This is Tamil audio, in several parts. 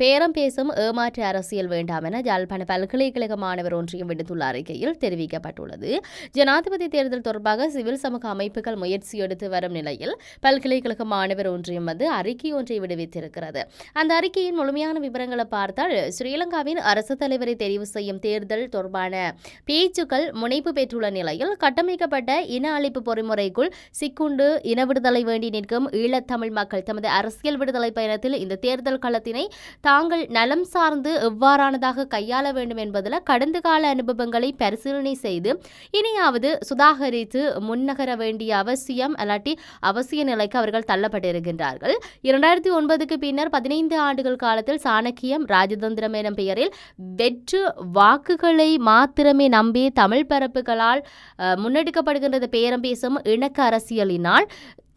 பேரம் பேசும் ஏமாற்று அரசியல் வேண்டாம் என யாழ்ப்பாண பல்கலைக்கழக மாணவர் ஒன்றியம் விடுத்துள்ள அறிக்கையில் தெரிவிக்கப்பட்டுள்ளது. ஜனாதிபதி தேர்தல் தொடர்பாக சிவில் சமூக அமைப்புகள் முயற்சி எடுத்து வரும் நிலையில் பல்கலைக்கழக மாணவர் ஒன்றியம் அறிக்கை ஒன்றை விடுவித்திருக்கிறது. அந்த அறிக்கையின் முழுமையான விவரங்களை பார்த்தால் ஸ்ரீலங்காவின் அரசு தலைவரை தெரிவு செய்யும் தேர்தல் தொடர்பான பேச்சுக்கள் முனைப்பு பெற்றுள்ள நிலையில் கட்டமைக்கப்பட்ட இன அழிப்பு பொறிமுறைக்குள் சிக்குண்டு இன விடுதலை வேண்டி நிற்கும் ஈழத்தமிழ் மக்கள் தமது அரசியல் விடுதலை பயணத்தில் இந்த தேர்தல் களத்தினை தாங்கள் நலம் சார்ந்து எவ்வாறானதாக கையாள வேண்டும் என்பதில் கடந்த கால அனுபவங்களை பரிசீலனை செய்து இனியாவது சுதாகரித்து முன்னகர வேண்டிய அவசியம் அல்லாட்டி அவசிய நிலைக்கு அவர்கள் தள்ளப்பட்டிருக்கின்றார்கள். 2009க்கு பின்னர் 15 ஆண்டுகள் காலத்தில் சாணக்கியம் ராஜதந்திரம் எனும் பெயரில் வெற்று வாக்குகளை மாத்திரமே நம்பி தமிழ் பரப்புகளால் முன்னெடுக்கப்படுகின்றது பேரம் பேசும் இணக்க அரசியலினால்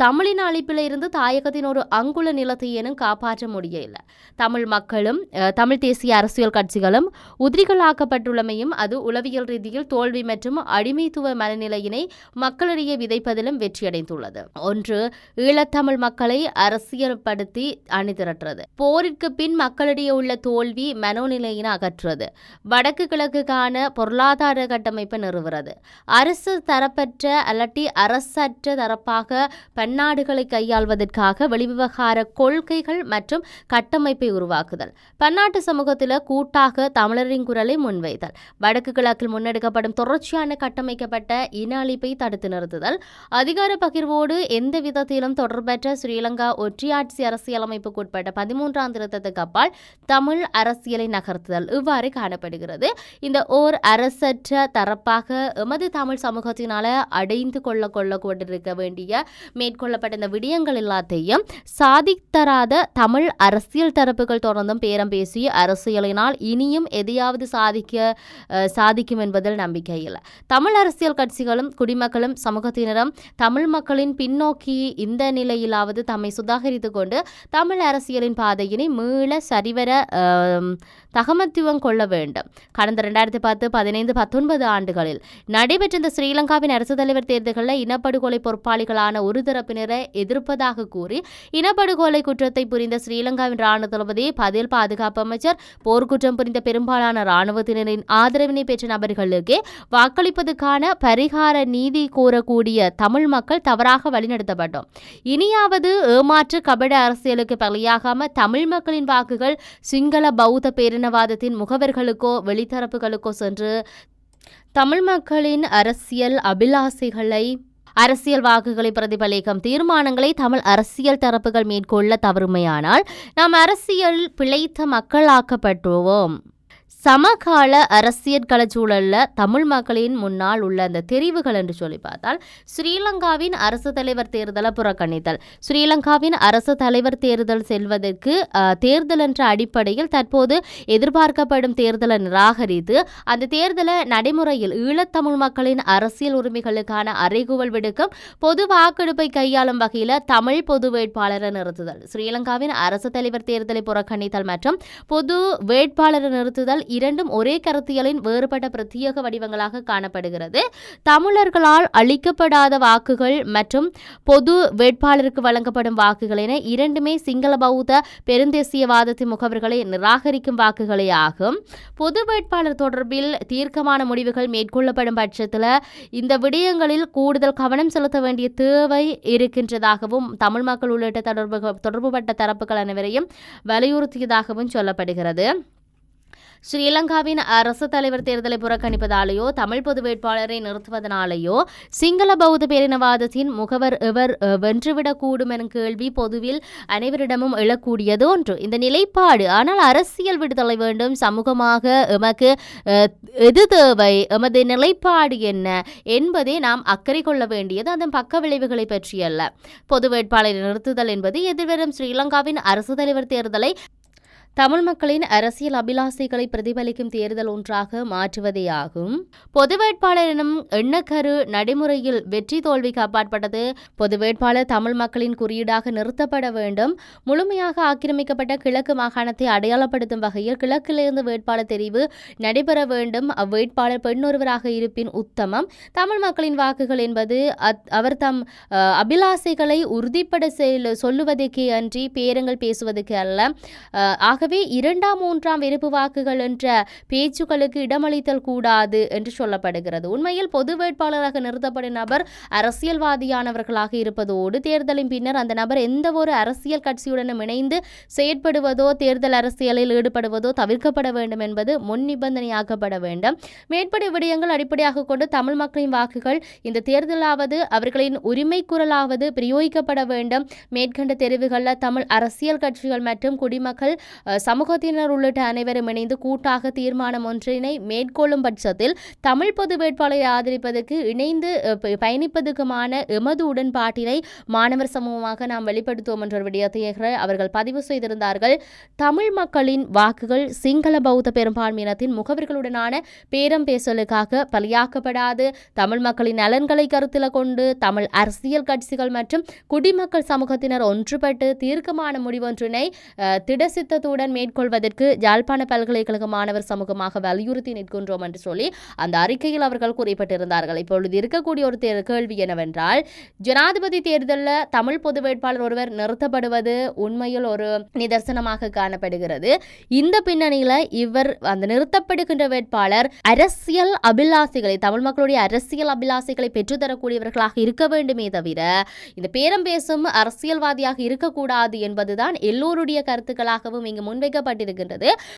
தமிழின் அழிப்பில் இருந்து தாயகத்தின் ஒரு அங்குல நிலத்தை எனும் காப்பாற்ற முடியவில்லை. தமிழ் மக்களும் தமிழ் தேசிய அரசியல் கட்சிகளும் உதிரிகளாக்கப்பட்டுள்ளமையும் அது உளவியல் ரீதியில் தோல்வி மற்றும் அடிமைத்துவ மனநிலையினை மக்களிடையே விதைப்பதிலும் வெற்றியடைந்துள்ளது. ஒன்று, ஈழத்தமிழ் மக்களை அரசியல்படுத்தி அணிதிரட்டுறது. போரிற்கு பின் மக்களிடையே உள்ள தோல்வி மனோநிலையினை அகற்றுறது. வடக்கு கிழக்குக்கான பொருளாதார கட்டமைப்பை நிறுவுறது. அரசு தரப்பற்ற அல்லட்டி அரசற்ற தரப்பாக பன்னாடுகளை கையாள்வதற்காக வெளிவிவகார கொள்கைகள் மற்றும் கட்டமைப்பை உருவாக்குதல். பன்னாட்டு சமூகத்தில் கூட்டாக தமிழரின் குரலை முன்வைத்தல். வடக்கு கிழக்கில் முன்னெடுக்கப்படும் தொடர்ச்சியான கட்டமைக்கப்பட்ட இன அழிப்பை தடுத்து நிறுத்துதல். அதிகார பகிர்வோடு எந்த விதத்திலும் தொடர்பற்ற ஸ்ரீலங்கா ஒற்றையாட்சி அரசியலமைப்புக்கு உட்பட்ட 13ஆம் திருத்தத்துக்கு அப்பால் தமிழ் அரசியலை நகர்த்துதல் இவ்வாறு காணப்படுகிறது. இந்த ஓர் அரசற்ற தரப்பாக எமது தமிழ் சமூகத்தினால அடைந்து கொண்டிருக்க வேண்டிய மேற்கொள்ளப்பட்ட இந்த விடயங்கள் எல்லாத்தையும் சாதித்தராத தமிழ் அரசியல் தரப்புகள் தொடர்ந்தும் பேரம் பேசி அரசியலினால் இனியும் எதையாவது சாதிக்கும் என்பதில் நம்பிக்கை இல்லை. தமிழ் அரசியல் கட்சிகளும் குடிமக்களும் சமூகத்தினரும் தமிழ் மக்களின் பின்னோக்கி இந்த நிலையிலாவது தம்மை சுதாகரித்துக் கொண்டு தமிழ் அரசியலின் பாதையினை மீள சரிவர தகமத்துவம் கொள்ள வேண்டும். கடந்த 2010, 15, 19 ஆண்டுகளில் நடைபெற்ற இந்த ஸ்ரீலங்காவின் அரசு தலைவர் தேர்தல்களில் இனப்படுகொலை பொறுப்பாளிகளான ஒரு தரப்பினரை எதிர்ப்பதாக கூறி இனப்படுகொலை குற்றத்தை புரிந்த ஸ்ரீலங்காவின் ராணுவ தளபதி, பதில் பாதுகாப்பு அமைச்சர், போர்க்குற்றம் புரிந்த பெரும்பாலான ராணுவத்தினரின் ஆதரவினை பெற்ற நபர்களுக்கு வாக்களிப்பதற்கான பரிகார நீதி கோரக்கூடிய தமிழ் மக்கள் தவறாக வழிநடத்தப்பட்டோம். இனியாவது ஏமாற்று கபட அரசியலுக்கு பலியாகாம தமிழ் மக்களின் வாக்குகள் சிங்கள பௌத்த பேரினவாதத்தின் முகவர்களுக்கோ வெளித்தரப்புகளுக்கோ சென்று தமிழ் மக்களின் அரசியல் அபிலாசைகளை அரசியல் வாக்குகளை பிரதிபலிக்கும் தீர்மானங்களை தமிழ் அரசியல் தரப்புகள் மேற்கொள்ள தவறுமையானால் நாம் அரசியல் பிழைத்த மக்களாக்கப்பட்டுவோம். சமகால அரசியல் களச்சூழலில் தமிழ் மக்களின் முன்னால் உள்ள அந்த தெரிவுகள் என்று சொல்லி பார்த்தால் ஸ்ரீலங்காவின் அரசு தலைவர் தேர்தலை புறக்கணித்தல். ஸ்ரீலங்காவின் அரசு தலைவர் தேர்தல் செல்வதற்கு தேர்தல் என்ற அடிப்படையில் தற்போது எதிர்பார்க்கப்படும் தேர்தலை நிராகரித்து அந்த தேர்தலை நடைமுறையில் ஈழத்தமிழ் மக்களின் அரசியல் உரிமைகளுக்கான அறைகூவல் விடுக்கும் பொது வாக்கெடுப்பை கையாளும் வகையில் தமிழ் பொது வேட்பாளரை நிறுத்துதல். ஸ்ரீலங்காவின் அரசு தலைவர் தேர்தலை புறக்கணித்தல் மற்றும் பொது வேட்பாளரை நிறுத்துதல் இரண்டும் ஒரே கருத்தியலின் வேறுபட்ட பிரத்யேக வடிவங்களாக காணப்படுகிறது. தமிழர்களால் அளிக்கப்படாத வாக்குகள் மற்றும் பொது வேட்பாளருக்கு வழங்கப்படும் வாக்குகள் என இரண்டுமே சிங்கள பௌத்த பெருந்தேசியவாதத்தின் முகவர்களை நிராகரிக்கும் வாக்குகளே ஆகும். பொது வேட்பாளர் தொடர்பில் தீர்க்கமான முடிவுகள் மேற்கொள்ளப்படும் பட்சத்தில் இந்த விடயங்களில் கூடுதல் கவனம் செலுத்த வேண்டிய தேவை இருக்கின்றதாகவும் தமிழ் மக்கள் உள்ளிட்ட தொடர்புபட்ட தரப்புகள் அனைவரையும் வலியுறுத்தியதாகவும் சொல்லப்படுகிறது. ஸ்ரீலங்காவின் அரசு தலைவர் தேர்தலை புறக்கணிப்பதாலேயோ தமிழ் பொது வேட்பாளரை நிறுத்துவதனாலேயோ சிங்கள பௌத்த பேரினவாதத்தின் முகவர் எவர் வென்றுவிடக்கூடும் எனும் கேள்வி பொதுவில் அனைவரிடமும் எழக்கூடியது ஒன்று. இந்த நிலைப்பாடு ஆனால் அரசியல் விடுதலை வேண்டும், சமூகமாக எமக்கு எது தேவை, எமது நிலைப்பாடு என்ன என்பதை நாம் அக்கறை கொள்ள வேண்டியது அதன் பக்க விளைவுகளை பற்றியல்ல. பொது வேட்பாளரை நிறுத்துதல் என்பது எதிர்வரும் ஸ்ரீலங்காவின் அரசு தலைவர் தேர்தலை தமிழ் மக்களின் அரசியல் அபிலாசைகளை பிரதிபலிக்கும் தேர்தல் ஒன்றாக மாற்றுவதே ஆகும். பொது வேட்பாளர் எனும் எண்ணக்கரு நடைமுறையில் வெற்றி தோல்விக்கு அப்பாற்பட்டது. பொது வேட்பாளர் தமிழ் மக்களின் குறியீடாக நிறுத்தப்பட வேண்டும். முழுமையாக ஆக்கிரமிக்கப்பட்ட கிழக்கு மாகாணத்தை அடையாளப்படுத்தும் வகையில் கிழக்கிலிருந்து வேட்பாளர் தெரிவு நடைபெற வேண்டும். அவ்வேட்பாளர் பெண் ஒருவராக இருப்பின் உத்தமம். தமிழ் மக்களின் வாக்குகள் என்பது அவர் தம் அபிலாசைகளை உறுதிப்பட சொல்லுவதற்கே அன்றி பேரங்கள் பேசுவதற்கு அல்ல. ஆகவே ஆகவே 2ஆம் 3ஆம் விருப்பு வாக்குகள் என்ற பேச்சுக்களுக்கு இடமளித்தல் கூடாது என்று சொல்லப்படுகிறது. உண்மையில் பொது வேட்பாளராக நிறுத்தப்படும் நபர் அரசியல்வாதியானவர்களாக இருப்பதோடு தேர்தலின் பின்னர் அந்த நபர் எந்த ஒரு அரசியல் கட்சியுடனும் இணைந்து செயற்படுவதோ தேர்தல் அரசியலில் ஈடுபடுவதோ தவிர்க்கப்பட வேண்டும் என்பது முன் நிபந்தனையாக்கப்பட வேண்டும். மேற்படி விடயங்கள் அடிப்படையாக கொண்டு தமிழ் மக்களின் வாக்குகள் இந்த தேர்தலாவது அவர்களின் உரிமை குரலாவது பிரயோகிக்கப்பட வேண்டும். மேற்கண்ட தெரிவுகளில் தமிழ் அரசியல் கட்சிகள் மற்றும் குடிமக்கள் சமூகத்தினர் உள்ளிட்ட அனைவரும் இணைந்து கூட்டாக தீர்மானம் ஒன்றினை மேற்கொள்ளும் பட்சத்தில் தமிழ் பொது வேட்பாளரை ஆதரிப்பதற்கு இணைந்து பயணிப்பதற்குமான எமது உடன்பாட்டினை மாணவர் சமூகமாக நாம் வெளிப்படுத்துவோம் என்ற விடயத்தை அவர்கள் பதிவு செய்திருந்தார்கள். தமிழ் மக்களின் வாக்குகள் சிங்கள பௌத்த பெரும்பான்மையினத்தின் முகவர்களுடனான பேரம் பேசலுக்காக பலியாக்கப்படாது. தமிழ் மக்களின் நலன்களை கருத்தில் கொண்டு தமிழ் அரசியல் கட்சிகள் மற்றும் குடிமக்கள் சமூகத்தினர் ஒன்றுபட்டு தீர்க்கமான முடிவொன்றினை திடசித்தத்துடன் மேற்கொள்வதற்கு யாழ்ப்பாண பல்கலைக்கழக மாணவர் சமூகமாக வலியுறுத்தி நிற்கின்றோம் என்று சொல்லி அந்த அறிக்கையில் அவர்கள் குறிப்பிட்டிருந்தார்கள். இப்பொழுது இருக்கக்கூடிய ஒரு கேள்வி என்னவென்றால், ஜனாதிபதி தேர்தலில் தமிழ் பொது வேட்பாளர் ஒருவர் நிறுத்தப்படுவது உண்மையில் ஒரு நிதர்சனமாக காணப்படுகிறது. இந்த பின்னணியில் இவர் அந்த நிறுத்தப்படுகின்ற வேட்பாளர் அரசியல் அபிலாசைகளை தமிழ் மக்களுடைய அரசியல் அபிலாசைகளை பெற்றுத்தரக்கூடியவர்களாக இருக்க வேண்டுமே தவிர இந்த பேரம் பேசும் அரசியல்வாதியாக இருக்கக்கூடாது என்பதுதான் எல்லோருடைய கருத்துக்களாகவும் இங்கு முன்வைக்கப்பட்டிருக்கின்றது.